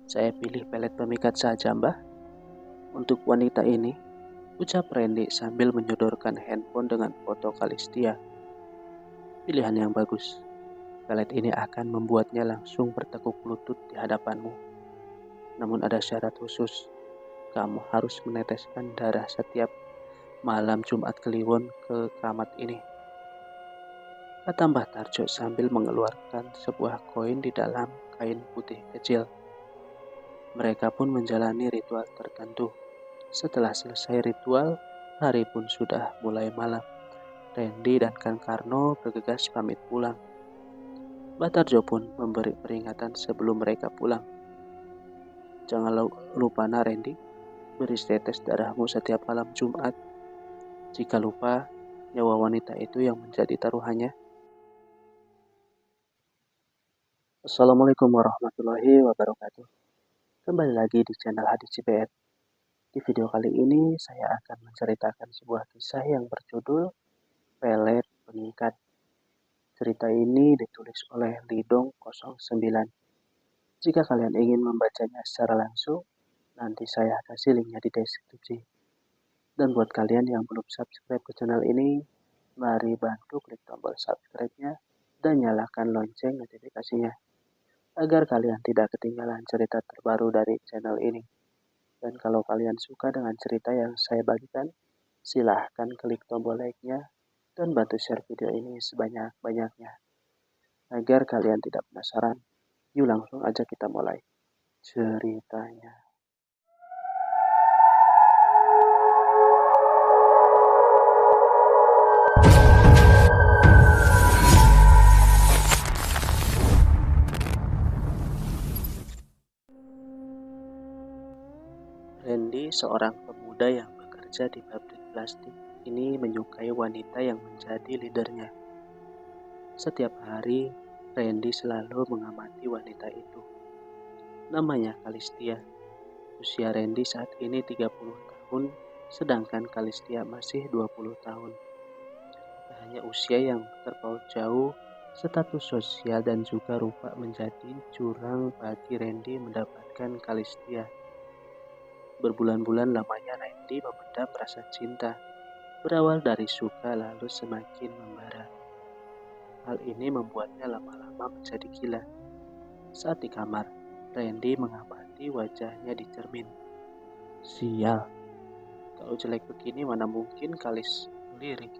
Saya pilih pelet pemikat saja, Mbah. Untuk wanita ini, ucap Randy sambil menyodorkan handphone dengan foto Kalistia. Pilihan yang bagus. Pelet ini akan membuatnya langsung bertekuk lutut di hadapanmu. Namun ada syarat khusus. Kamu harus meneteskan darah setiap malam Jumat Kliwon ke keramat ini, kata Mbah Tarjo sambil mengeluarkan sebuah koin di dalam kain putih kecil. Mereka pun menjalani ritual tertentu. Setelah selesai ritual, hari pun sudah mulai malam. Randy dan Kang Karno bergegas pamit pulang. Mbah Tarjo pun memberi peringatan sebelum mereka pulang. Jangan lupa Randy, beri tetes darahmu setiap malam Jumat. Jika lupa, nyawa wanita itu yang menjadi taruhannya. Assalamualaikum warahmatullahi wabarakatuh. Kembali lagi di channel Hadis CPN. Di video kali ini saya akan menceritakan sebuah kisah yang berjudul Pelet Pengikat. Cerita ini ditulis oleh Lidong 09. Jika kalian ingin membacanya secara langsung, nanti saya kasih linknya di deskripsi. Dan buat kalian yang belum subscribe ke channel ini, mari bantu klik tombol subscribe-nya dan nyalakan lonceng notifikasinya, agar kalian tidak ketinggalan cerita terbaru dari channel ini. Dan kalau kalian suka dengan cerita yang saya bagikan, silahkan klik tombol like-nya dan bantu share video ini sebanyak-banyaknya. Agar kalian tidak penasaran, yuk langsung aja kita mulai ceritanya. Randy, seorang pemuda yang bekerja di pabrik plastik, ini menyukai wanita yang menjadi leadernya. Setiap hari, Randy selalu mengamati wanita itu. Namanya Kalistia. Usia Randy saat ini 30 tahun, sedangkan Kalistia masih 20 tahun. Hanya usia yang terpaut jauh, status sosial dan juga rupa menjadi jurang bagi Randy mendapatkan Kalistia. Berbulan-bulan lamanya Randy memendam rasa cinta. Berawal dari suka lalu semakin membara. Hal ini membuatnya lama-lama menjadi gila. Saat di kamar, Randy mengamati wajahnya di cermin. Sial, kalau jelek begini mana mungkin Kalis lirik.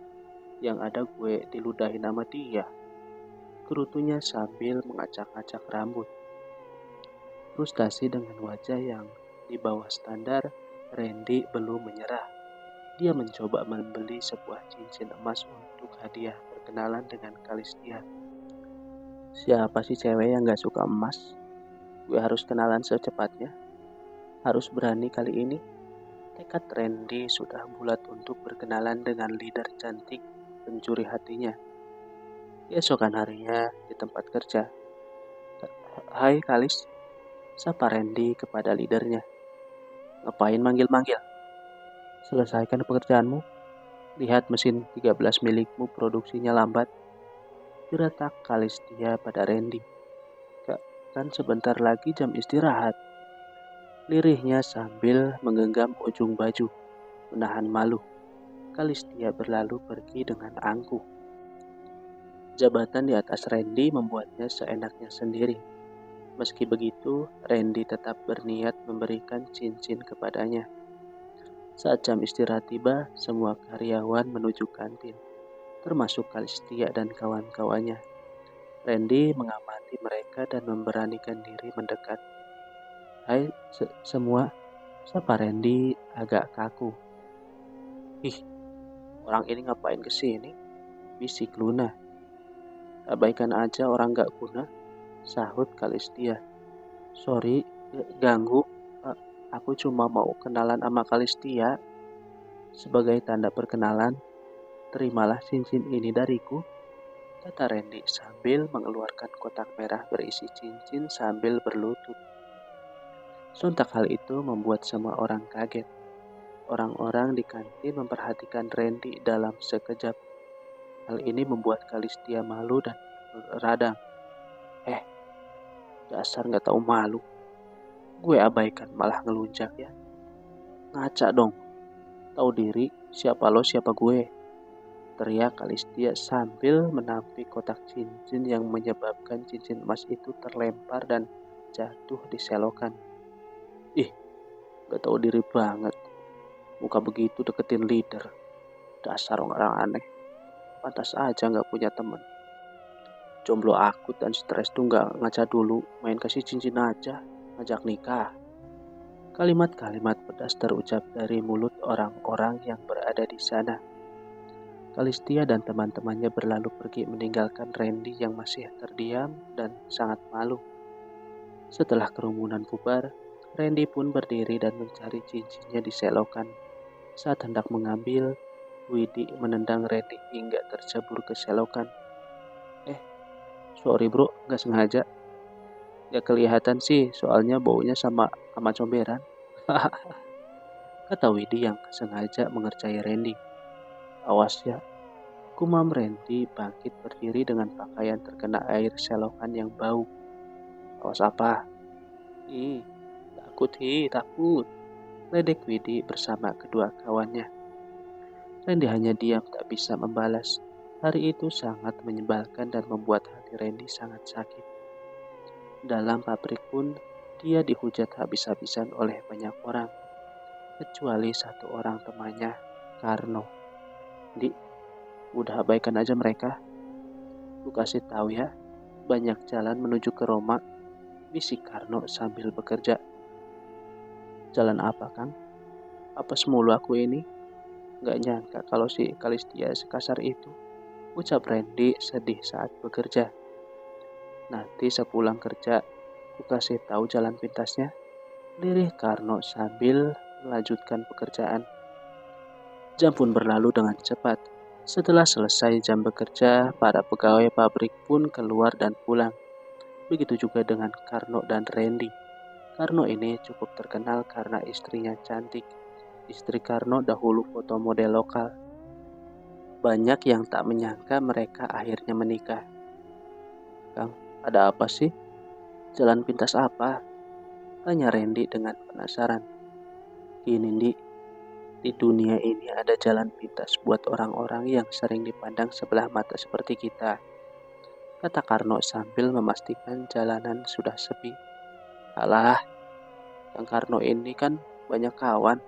Yang ada gue diludahin sama dia. Gerutunya sambil mengacak-acak rambut. Frustasi dengan wajah yang di bawah standar, Randy belum menyerah. Dia mencoba membeli sebuah cincin emas untuk hadiah perkenalan dengan Kalistia. Siapa sih cewek yang gak suka emas? Gue harus kenalan secepatnya. Harus berani kali ini. Tekad Randy sudah bulat untuk berkenalan dengan leader cantik pencuri hatinya. Keesokan harinya di tempat kerja. Hai Kalis, sapa Randy kepada leadernya. Ngapain manggil-manggil? Selesaikan pekerjaanmu. Lihat mesin 13 milikmu produksinya lambat. Geretak Kalistia pada Randy. Kak, kan sebentar lagi jam istirahat. Lirihnya sambil menggenggam ujung baju. Menahan malu. Kalistia berlalu pergi dengan angkuh. Jabatan di atas Randy membuatnya seenaknya sendiri. Meski begitu, Randy tetap berniat memberikan cincin kepadanya. Saat jam istirahat tiba, semua karyawan menuju kantin, termasuk Kalistia dan kawan-kawannya. Randy mengamati mereka dan memberanikan diri mendekat. Hai semua, sapa Randy agak kaku. Ih, orang ini ngapain kesini? Bisik Luna. Abaikan aja orang gak guna, sahut Kalistia. Sorry, ganggu. Aku cuma mau kenalan sama Kalistia. Sebagai tanda perkenalan, terimalah cincin ini dariku, kata Randy sambil mengeluarkan kotak merah berisi cincin sambil berlutut. Sontak hal itu membuat semua orang kaget. Orang-orang di kantin memperhatikan Randy dalam sekejap. Hal ini membuat Kalistia malu dan radang. Dasar gak tahu malu. Gue abaikan malah ngelunjak ya. Ngaca dong, tahu diri siapa lo siapa gue. Teriak Kalistia sambil menampik kotak cincin yang menyebabkan cincin emas itu terlempar dan jatuh di selokan. Ih, gak tahu diri banget. Muka begitu deketin leader. Dasar orang aneh. Pantas aja gak punya temen. Jomblo akut dan stres tuh gak ngaca dulu. Main kasih cincin aja. Ngajak nikah. Kalimat-kalimat pedas terucap dari mulut orang-orang yang berada di sana. Kalistia dan teman-temannya berlalu pergi meninggalkan Randy yang masih terdiam dan sangat malu. Setelah kerumunan bubar, Randy pun berdiri dan mencari cincinnya di selokan. Saat hendak mengambil, Widi menendang Randy hingga tercebur ke selokan. Sorry bro, gak sengaja. Ya kelihatan sih, soalnya baunya sama comberan. Kata Widi yang sengaja mengerjai Randy. Awas ya, gumam Randy bangkit berdiri dengan pakaian terkena air selokan yang bau. Awas apa? Takut. Ledek Widi bersama kedua kawannya. Randy hanya diam tak bisa membalas. Hari itu sangat menyebalkan dan membuat hati Randy sangat sakit. Dalam pabrik pun, dia dihujat habis-habisan oleh banyak orang. Kecuali satu orang temannya, Karno. Di, udah abaikan aja mereka. Lu kasih tahu ya, banyak jalan menuju ke Roma, bisik Karno sambil bekerja. Jalan apa, Kang? Apa semulu aku ini? Gak nyangka kalau si Kalistia sekasar itu, ucap Randy sedih saat bekerja. Nanti sepulang kerja, aku kasih tahu jalan pintasnya. Lirih Karno sambil melanjutkan pekerjaan. Jam pun berlalu dengan cepat. Setelah selesai jam bekerja, para pegawai pabrik pun keluar dan pulang. Begitu juga dengan Karno dan Randy. Karno ini cukup terkenal karena istrinya cantik. Istri Karno dahulu foto model lokal. Banyak yang tak menyangka mereka akhirnya menikah. Kang, ada apa sih? Jalan pintas apa? Tanya Randy dengan penasaran. Gini, di dunia ini ada jalan pintas buat orang-orang yang sering dipandang sebelah mata seperti kita. Kata Karno sambil memastikan jalanan sudah sepi. Alah, Kang Karno ini kan banyak kawan.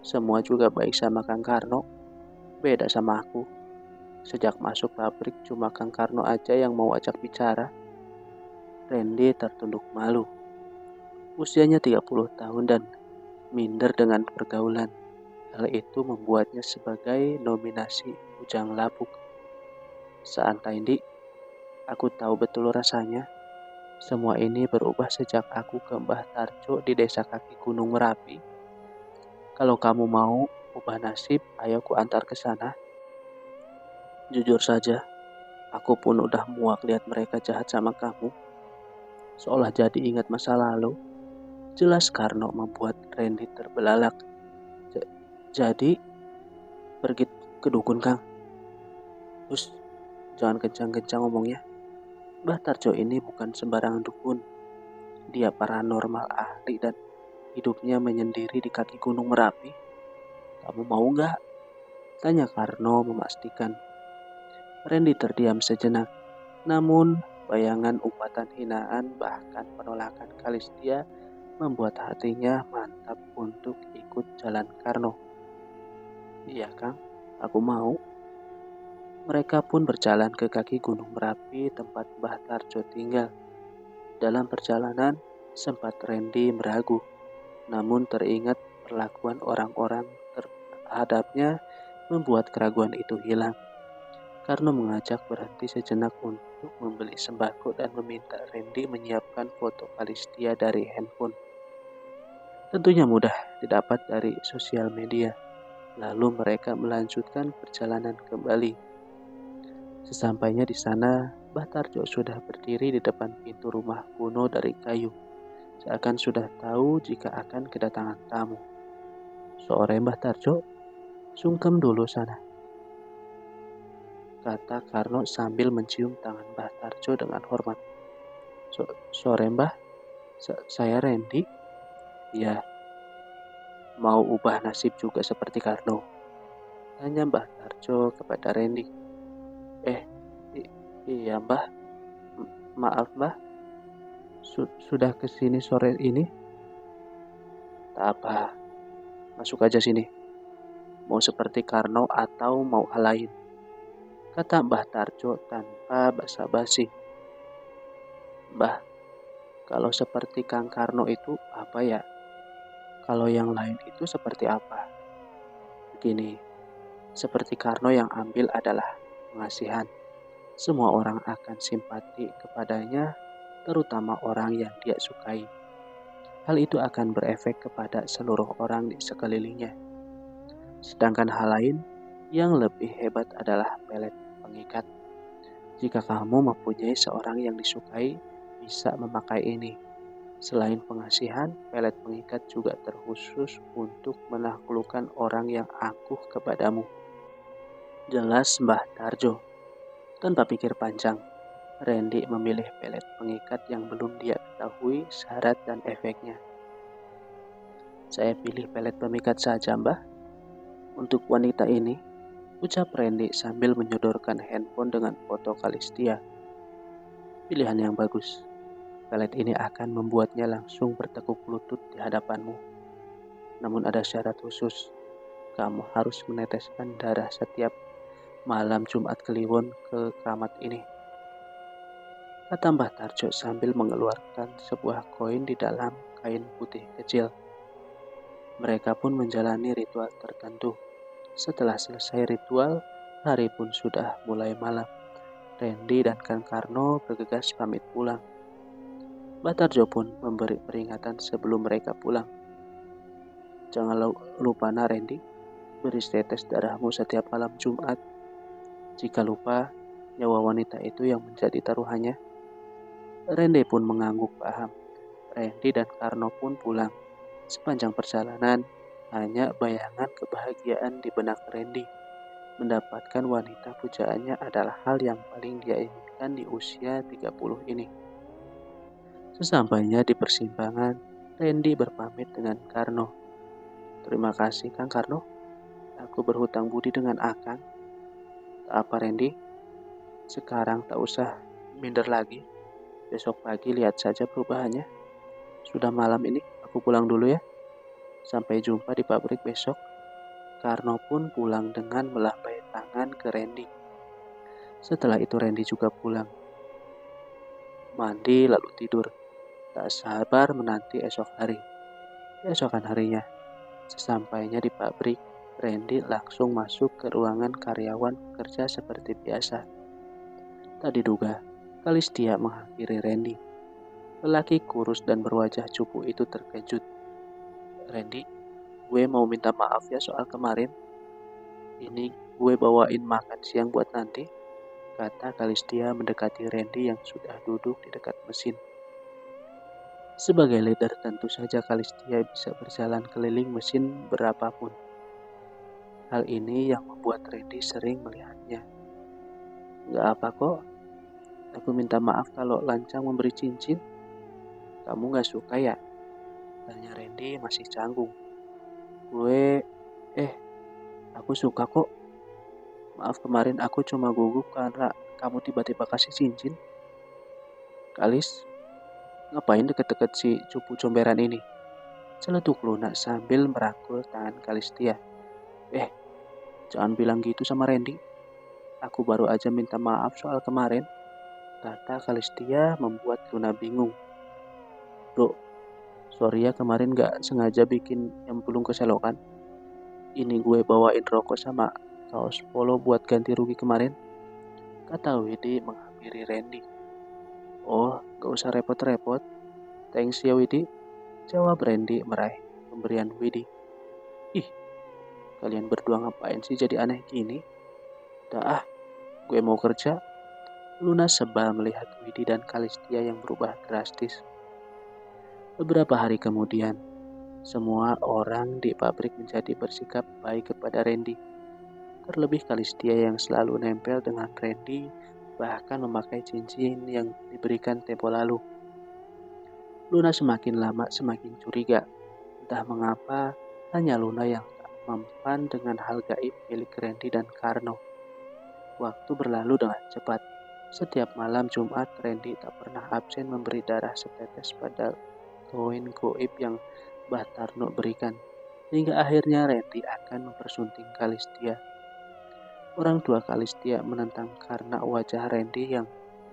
Semua juga baik sama Kang Karno. Beda sama aku. Sejak masuk pabrik cuma Kang Karno aja yang mau ajak bicara. Randy tertunduk malu. Usianya 30 tahun dan minder dengan pergaulan. Hal itu membuatnya sebagai nominasi bujang lapuk. Santai, Dik. Aku tahu betul rasanya. Semua ini berubah sejak aku ke Mbah Tarjo di desa kaki Gunung Merapi. Kalau kamu mau ubah nasib, ayo ku antar ke sana. Jujur saja, aku pun udah muak lihat mereka jahat sama kamu. Seolah jadi ingat masa lalu. Jelas Karno membuat Randy terbelalak. Jadi, pergi ke dukun, Kang. Terus, jangan kencang-kencang ngomongnya. Mbah Tarjo ini bukan sembarangan dukun. Dia paranormal ahli dan hidupnya menyendiri di kaki Gunung Merapi. Kamu mau gak? Tanya Karno memastikan. Randy terdiam sejenak. Namun, bayangan umpatan hinaan bahkan penolakan Kalistia membuat hatinya mantap untuk ikut jalan Karno. Iya, Kang, aku mau. Mereka pun berjalan ke kaki Gunung Merapi tempat Mbah Tarjo tinggal. Dalam perjalanan, sempat Randy meragu, namun teringat perlakuan orang-orang terhadapnya membuat keraguan itu hilang. Karno mengajak berhenti sejenak untuk membeli sembako dan meminta Randy menyiapkan foto Kalistia dari handphone. Tentunya mudah didapat dari sosial media. Lalu mereka melanjutkan perjalanan kembali. Sesampainya di sana, Mbah Tarjo sudah berdiri di depan pintu rumah kuno dari kayu. Seakan sudah tahu jika akan kedatangan tamu. Sore Mbah Tarjo, sungkem dulu sana. Kata Karno sambil mencium tangan Mbah Tarjo dengan hormat. Sore Mbah, saya Randy. Ya, mau ubah nasib juga seperti Karno, tanya Mbah Tarjo kepada Randy. Eh, iya Mbah, maaf Mbah, sudah kesini sore ini? Tak apa, masuk aja sini. Mau seperti Karno atau mau hal lain? Kata Mbah Tarjo tanpa basa-basi. Mbah, kalau seperti Kang Karno itu apa ya? Kalau yang lain itu seperti apa? Begini, seperti Karno yang ambil adalah pengasihan. Semua orang akan simpati kepadanya, terutama orang yang dia sukai. Hal itu akan berefek kepada seluruh orang di sekelilingnya. Sedangkan hal lain yang lebih hebat adalah pelet pengikat. Jika kamu mempunyai seorang yang disukai, bisa memakai ini. Selain pengasihan, pelet pengikat juga terkhusus untuk menaklukkan orang yang angkuh kepadamu. Jelas Mbah Tarjo. Tanpa pikir panjang, Randy memilih pelet pengikat yang belum dia ketahui syarat dan efeknya. Saya pilih pelet pengikat saja, Mbah. Untuk wanita ini, ucap Randy sambil menyodorkan handphone dengan foto Kalistia. Pilihan yang bagus. Pelet ini akan membuatnya langsung bertekuk lutut di hadapanmu. Namun ada syarat khusus. Kamu harus meneteskan darah setiap malam Jumat Kliwon ke keramat ini. Kata Mbah Tarjo sambil mengeluarkan sebuah koin di dalam kain putih kecil. Mereka pun menjalani ritual tertentu. Setelah selesai ritual, hari pun sudah mulai malam. Randy dan Kang Karno bergegas pamit pulang. Mbah Tarjo pun memberi peringatan sebelum mereka pulang. Jangan lupa Randy, beri tetes darahmu setiap malam Jumat. Jika lupa, nyawa wanita itu yang menjadi taruhannya. Randy pun mengangguk paham. Randy dan Karno pun pulang. Sepanjang perjalanan, hanya bayangan kebahagiaan di benak Randy. Mendapatkan wanita pujaannya adalah hal yang paling dia inginkan di usia 30 ini. Sesampainya di persimpangan, Randy berpamit dengan Karno. Terima kasih Kang Karno, aku berhutang budi dengan Akang. Tak apa Randy, sekarang tak usah minder lagi. Besok pagi lihat saja perubahannya. Sudah malam ini, aku pulang dulu ya. Sampai jumpa di pabrik besok. Karno pun pulang dengan melambai tangan ke Randy. Setelah itu Randy juga pulang. Mandi lalu tidur. Tak sabar menanti esok hari. Esokan harinya, sesampainya di pabrik, Randy langsung masuk ke ruangan karyawan bekerja seperti biasa. Tak diduga, Kalistia menghampiri Randy. Lelaki kurus dan berwajah cupu itu terkejut. Randy, gue mau minta maaf ya soal kemarin. Ini gue bawain makan siang buat nanti, kata Kalistia mendekati Randy yang sudah duduk di dekat mesin. Sebagai leader tentu saja Kalistia bisa berjalan keliling mesin berapapun. Hal ini yang membuat Randy sering melihatnya. Gak apa kok, aku minta maaf kalau lancang memberi cincin. Kamu gak suka ya? Tanya Randy masih canggung. Aku suka kok. Maaf kemarin aku cuma gugup karena kamu tiba-tiba kasih cincin. Kalis, ngapain deket-deket si cupu comberan ini? Celetuk lunak sambil merangkul tangan Kalistia. Jangan bilang gitu sama Randy. Aku baru aja minta maaf soal kemarin, kata Kalistia membuat Luna bingung. Bro, sorry ya kemarin gak sengaja bikin nyemplung ke selokan. Ini gue bawain rokok sama kaos polo buat ganti rugi kemarin, kata Widi menghampiri Randy. Oh, gak usah repot-repot. Thanks ya Widi, jawab Randy meraih pemberian Widi. Ih, kalian berdua ngapain sih jadi aneh gini? Dah gue mau kerja. Luna sebal melihat Widi dan Kalistia yang berubah drastis. Beberapa hari kemudian, semua orang di pabrik menjadi bersikap baik kepada Randy. Terlebih Kalistia yang selalu nempel dengan Randy, bahkan memakai cincin yang diberikan tempo lalu. Luna semakin lama semakin curiga. Entah mengapa, hanya Luna yang tak mempan dengan hal gaib milik Randy dan Karno. Waktu berlalu dengan cepat. Setiap malam Jumat, Randy tak pernah absen memberi darah setetes pada koin goib yang Mbah Tarno berikan. Hingga akhirnya Randy akan mempersunting Kalistia. Orang tua Kalistia menentang karena wajah Randy yang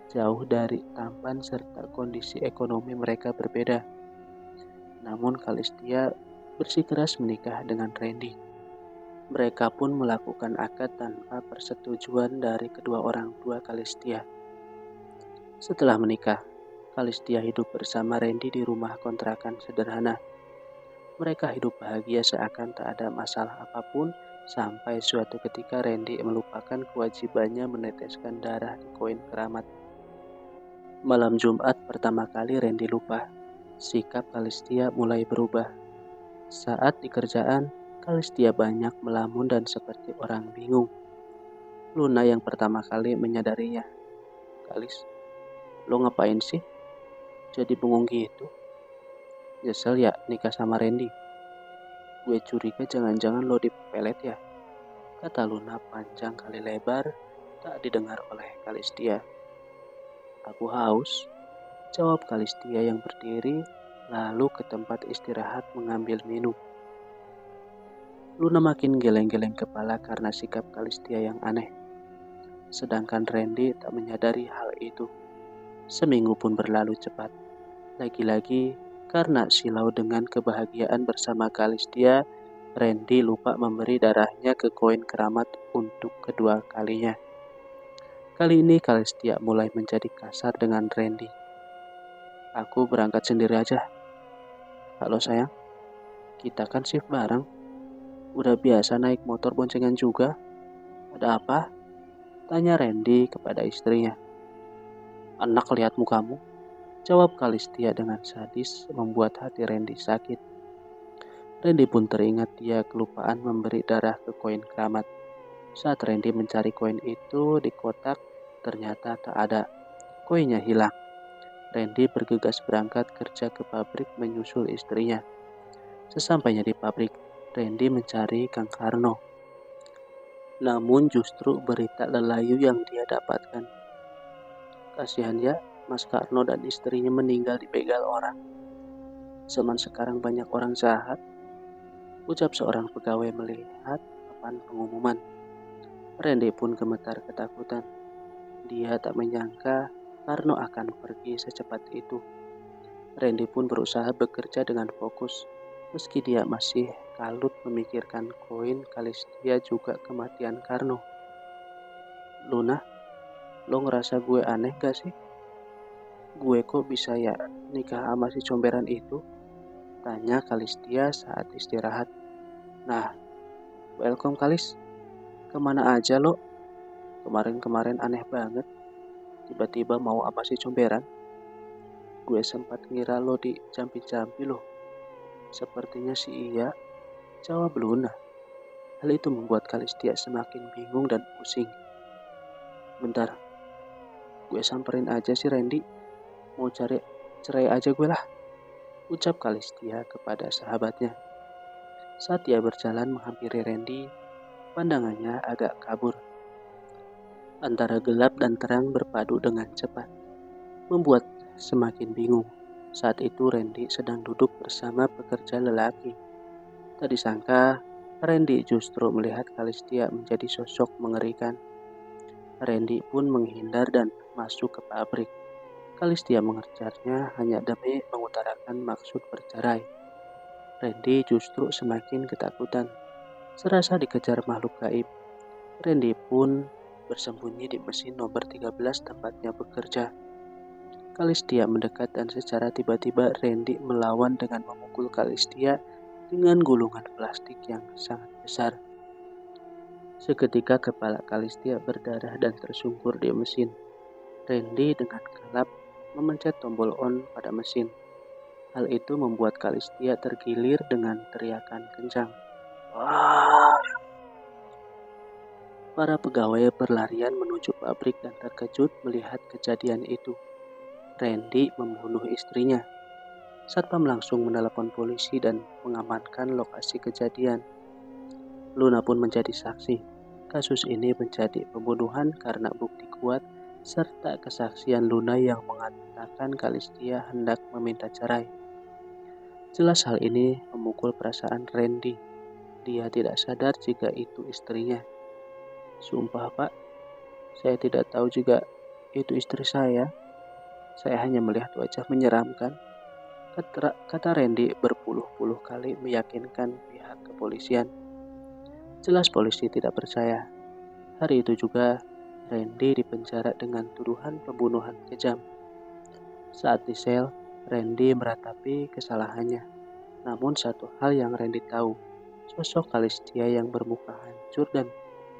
jauh dari tampan serta kondisi ekonomi mereka berbeda. Namun Kalistia bersikeras menikah dengan Randy. Mereka pun melakukan akad tanpa persetujuan dari kedua orang tua Kalistia. Setelah menikah, Kalistia hidup bersama Randy di rumah kontrakan sederhana. Mereka hidup bahagia seakan tak ada masalah apapun sampai suatu ketika Randy melupakan kewajibannya meneteskan darah di koin keramat. Malam Jumat pertama kali Randy lupa. Sikap Kalistia mulai berubah. Saat di kerjaan, Kalistia banyak melamun dan seperti orang bingung. Luna yang pertama kali menyadarinya. Kalis, lo ngapain sih? Jadi bengong gitu? Nyesel ya nikah sama Randy? Gue curiga jangan-jangan lo dipelet ya? Kata Luna panjang kali lebar, tak didengar oleh Kalistia. Aku haus, jawab Kalistia yang berdiri, lalu ke tempat istirahat mengambil minum. Luna makin geleng-geleng kepala karena sikap Kalistia yang aneh. Sedangkan Randy tak menyadari hal itu. Seminggu pun berlalu cepat. Lagi-lagi, karena silau dengan kebahagiaan bersama Kalistia, Randy lupa memberi darahnya ke koin keramat untuk kedua kalinya. Kali ini Kalistia mulai menjadi kasar dengan Randy. Aku berangkat sendiri aja. Halo sayang, kita kan shift bareng. Udah biasa naik motor boncengan juga. Ada apa? Tanya Randy kepada istrinya. Enak lihat mukamu, jawab Kalistia dengan sadis membuat hati Randy sakit. Randy pun teringat dia kelupaan memberi darah ke koin keramat. Saat Randy mencari koin itu di kotak, ternyata tak ada. Koinnya hilang. Randy bergegas berangkat kerja ke pabrik menyusul istrinya. Sesampainya di pabrik, Randy mencari Kang Karno. Namun justru berita lelayu yang dia dapatkan. Kasihan ya, Mas Karno dan istrinya meninggal dibegal orang. Zaman sekarang banyak orang jahat, ucap seorang pegawai melihat papan pengumuman. Randy pun gemetar ketakutan. Dia tak menyangka Karno akan pergi secepat itu. Randy pun berusaha bekerja dengan fokus. Meski dia masih kalut memikirkan koin Kalistia juga kematian Karno. Luna, lo ngerasa gue aneh gak sih? Gue kok bisa ya nikah sama si comberan itu? Tanya Kalistia saat istirahat. Nah, welcome Kalis. Kemana aja lo? Kemarin-kemarin aneh banget. Tiba-tiba mau apa si comberan? Gue sempat ngira lo di jampi-jampi loh. Sepertinya sih iya, jawab Luna. Hal itu membuat Kalistia semakin bingung dan pusing. Bentar, gue samperin aja si Randy. Mau cari cerai aja gue lah, ucap Kalistia kepada sahabatnya. Saat dia berjalan menghampiri Randy, pandangannya agak kabur. Antara gelap dan terang berpadu dengan cepat, membuat semakin bingung. Saat itu Randy sedang duduk bersama pekerja lelaki. Tak disangka, Randy justru melihat Kalistia menjadi sosok mengerikan. Randy pun menghindar dan masuk ke pabrik. Kalistia mengejarnya hanya demi mengutarakan maksud bercerai. Randy justru semakin ketakutan. Serasa dikejar makhluk gaib, Randy pun bersembunyi di mesin nomor 13 tempatnya bekerja. Kalistia mendekat dan secara tiba-tiba Randy melawan dengan memukul Kalistia dengan gulungan plastik yang sangat besar. Seketika kepala Kalistia berdarah dan tersungkur di mesin. Randy dengan gelap memencet tombol on pada mesin. Hal itu membuat Kalistia tergilir dengan teriakan kencang. Wah! Para pegawai berlarian menuju pabrik dan terkejut melihat kejadian itu. Randy membunuh istrinya. Satpam langsung menelepon polisi dan mengamankan lokasi kejadian. Luna pun menjadi saksi. Kasus ini menjadi pembunuhan karena bukti kuat serta kesaksian Luna yang mengatakan Kalistia hendak meminta cerai. Jelas hal ini memukul perasaan Randy. Dia tidak sadar jika itu istrinya. Sumpah Pak, saya tidak tahu juga itu istri saya. Saya hanya melihat wajah menyeramkan. Kata Randy berpuluh-puluh kali meyakinkan pihak kepolisian. Jelas polisi tidak percaya. Hari itu juga Randy dipenjara dengan tuduhan pembunuhan kejam. Saat di sel, Randy meratapi kesalahannya. Namun satu hal yang Randy tahu, sosok Kalistia yang bermuka hancur dan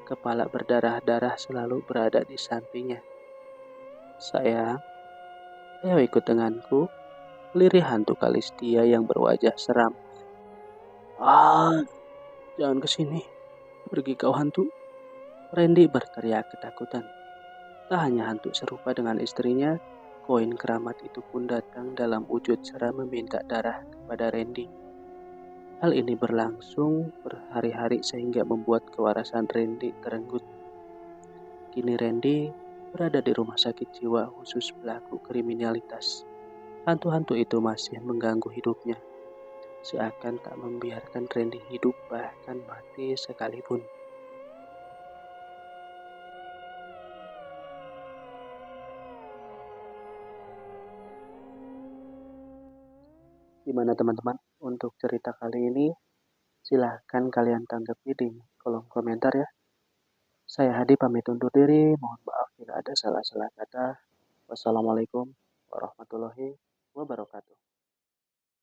kepala berdarah-darah selalu berada di sampingnya. Sayang, ayo ikut denganku, lirih hantu Kalistia yang berwajah seram. Ah, jangan kesini, pergi kau hantu. Randy berteriak ketakutan. Tak hanya hantu serupa dengan istrinya, koin keramat itu pun datang dalam wujud seram meminta darah kepada Randy. Hal ini berlangsung berhari-hari sehingga membuat kewarasan Randy terenggut. Kini Randy berada di rumah sakit jiwa khusus pelaku kriminalitas. Hantu-hantu itu masih mengganggu hidupnya, seakan tak membiarkan Randy hidup bahkan mati sekalipun. Gimana teman-teman? Untuk cerita kali ini, silahkan kalian tanggapi di kolom komentar ya. Saya Hadi pamit undur diri. Mohon maaf bila ada salah-salah kata. Wassalamualaikum warahmatullahi wabarakatuh.